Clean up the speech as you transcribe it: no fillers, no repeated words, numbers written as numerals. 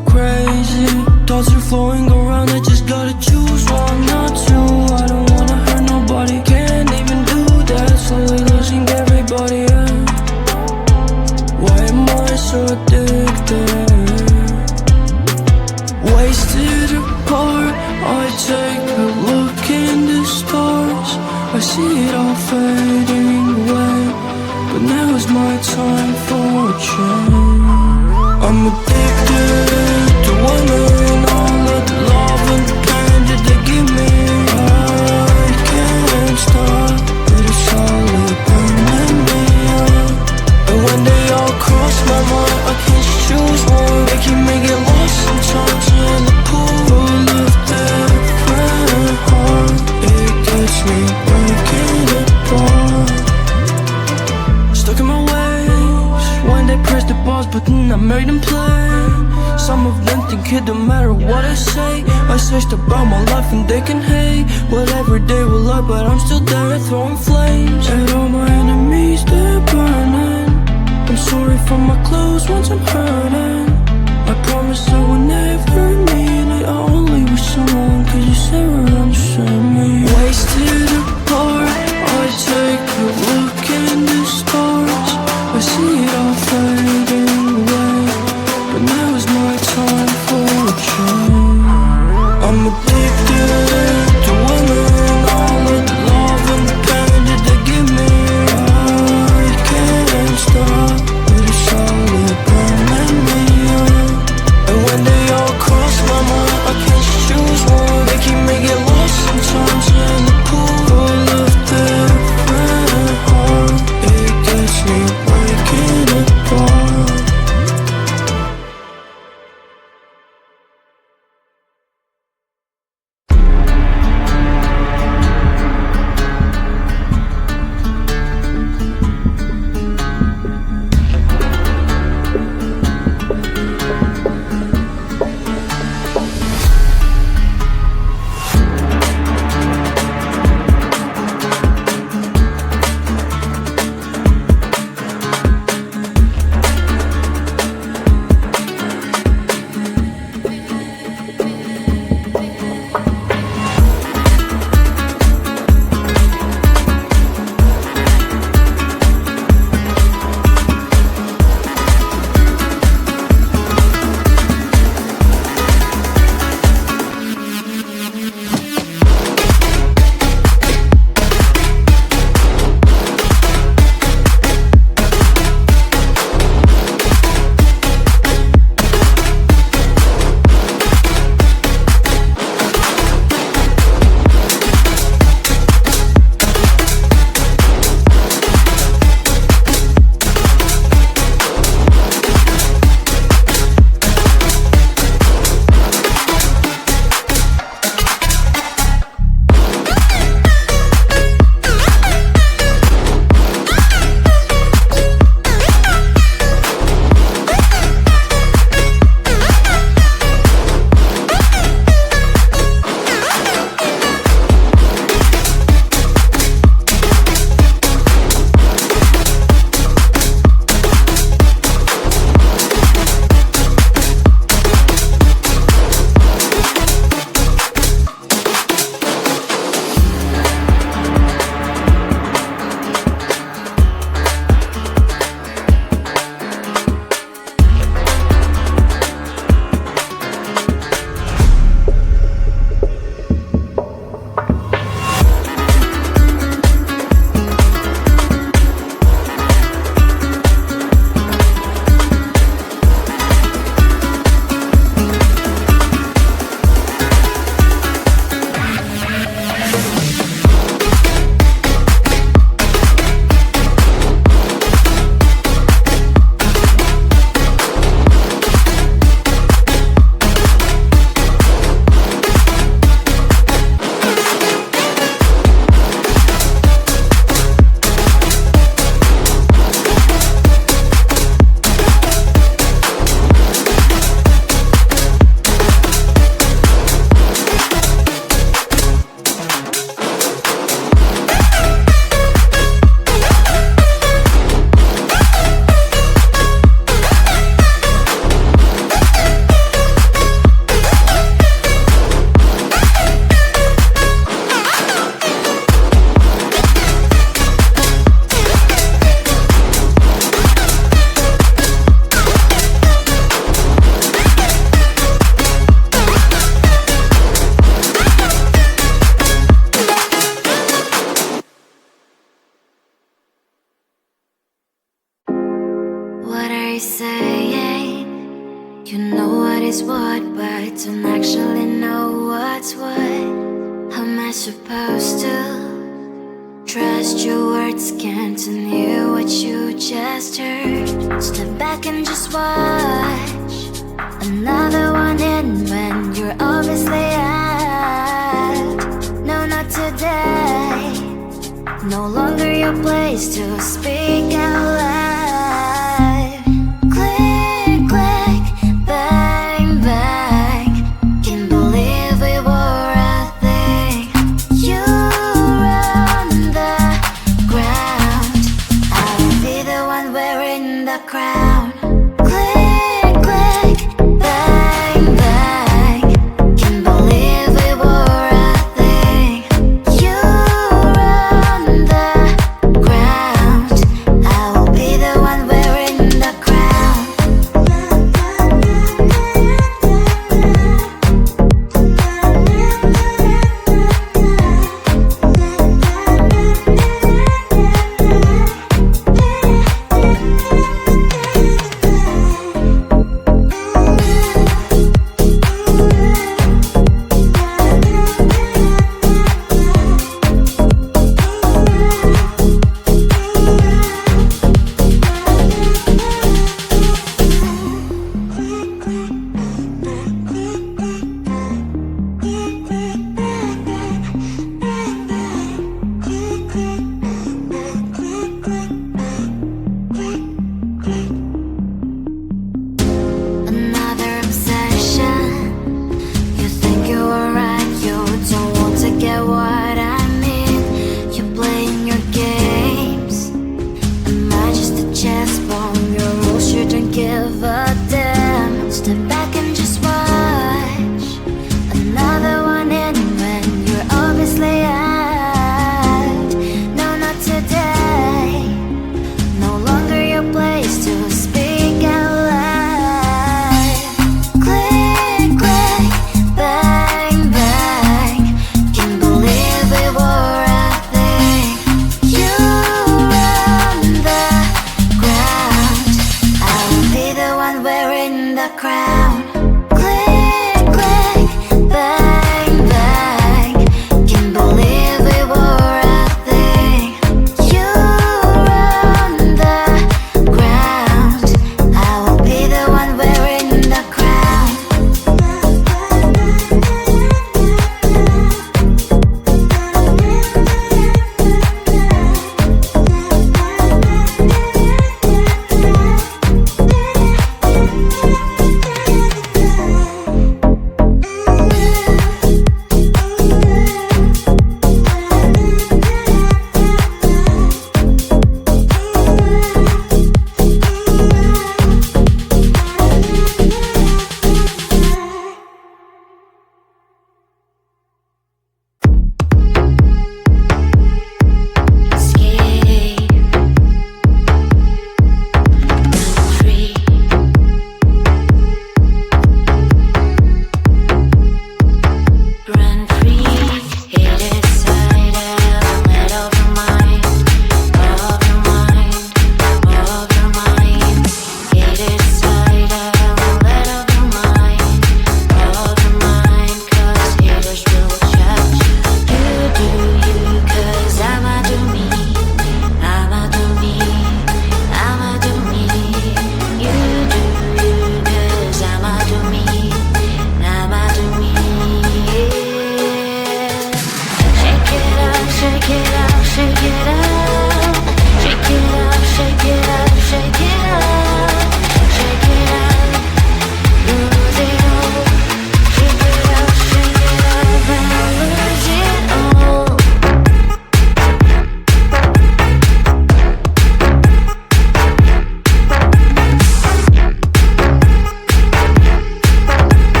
go crazy. Thoughts are flowing around, I just gotta choose one, not two. I don't wanna hurt nobody, can't even do that. Slowly losing everybody, yeah. Why am I so addicted? Wasted apart, I take a look in the stars. I see it all fading away, but now is my time for a change. I'm addicted to women, all of the love and the pain that they give me. I can't stop, but it's slowly burning me up. And when they all cross my mind, I can't just choose one. Making me get lost sometimes in the pool full of different heart. It gets me breaking apart. Stuck in my ways when they press the pause button, I made them play. Some of them think it don't matter what I say. I searched about my life and they can hate whatever they will like, but I'm still there throwing flames at all my enemies, they're burning. I'm sorry for my clothes once I'm hurting. I promise I will never mean it. I only wish someone could just say we're understand me. Wasted apart, I take a look in the stars. I see it all fading away, but now is my time for a change. I'm addicted to women, all of the love and the pain that they give me. I can't stop, but it's slowly burning me up. And when they I don't actually know what's what. How am I supposed to trust your words? Can't hear what you just heard. Step back and just watch another one in when you're obviously out. No, not today. No longer your place to speak out loud.